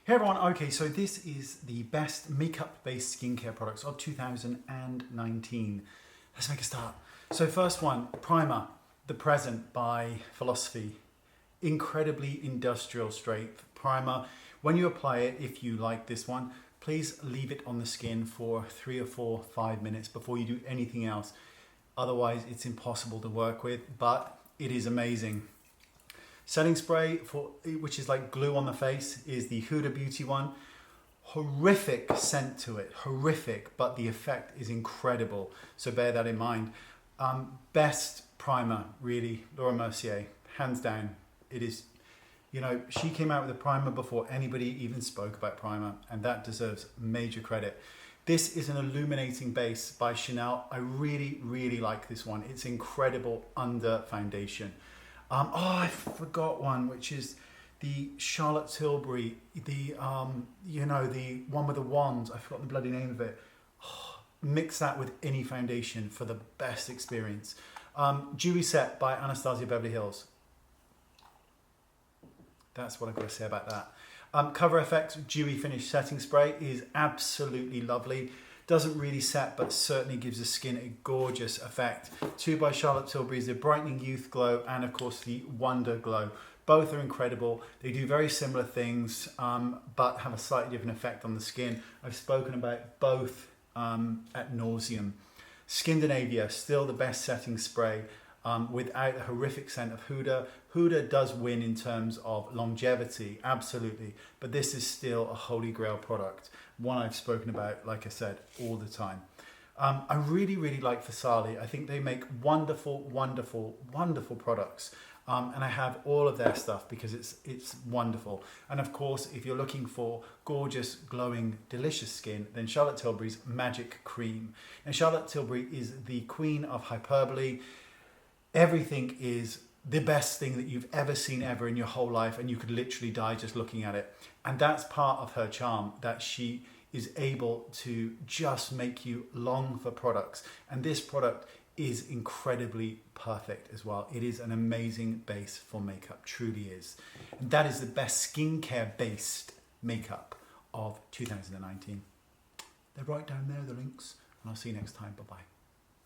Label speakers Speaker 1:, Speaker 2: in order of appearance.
Speaker 1: Hey everyone, okay, so this is the best makeup-based skincare products of 2019. Let's make a start. So first one, primer, The Present by Philosophy. Incredibly industrial strength primer. When you apply it, if you like this one, please leave it on the skin for 3 or 4, 5 minutes before you do anything else. Otherwise, it's impossible to work with, but it is amazing. Setting spray, which is like glue on the face, is the Huda Beauty one. Horrific scent to it, horrific, but the effect is incredible. So bear that in mind. Best primer, really, Laura Mercier, hands down. It is, you know, she came out with a primer before anybody even spoke about primer, and that deserves major credit. This is an illuminating base by Chanel. I really, really like this one. It's incredible under foundation. I forgot one, which is the Charlotte Tilbury, the one with the wands. I forgot the bloody name of it. Mix that with any foundation for the best experience. Dewy Set by Anastasia Beverly Hills. That's what I've got to say about that. Cover FX Dewy Finish Setting Spray is absolutely lovely. Doesn't really set, but certainly gives the skin a gorgeous effect. 2 by Charlotte Tilbury is the Brightening Youth Glow and of course the Wonder Glow. Both are incredible. They do very similar things, but have a slightly different effect on the skin. I've spoken about both ad nauseum. Skindinavia, still the best setting spray. Without the horrific scent of Huda. Huda does win in terms of longevity, absolutely, but this is still a holy grail product, one I've spoken about, like I said, all the time. I really, really like Farsali. I think they make wonderful, wonderful, wonderful products, and I have all of their stuff because it's wonderful. And of course, if you're looking for gorgeous, glowing, delicious skin, then Charlotte Tilbury's Magic Cream. And Charlotte Tilbury is the queen of hyperbole. Everything is the best thing that you've ever seen ever in your whole life, and you could literally die just looking at it. And that's part of her charm, that she is able to just make you long for products. And this product is incredibly perfect as well. It is an amazing base for makeup, truly is. And that is the best skincare based makeup of 2019. They're right down there, the links, and I'll see you next time. Bye-bye.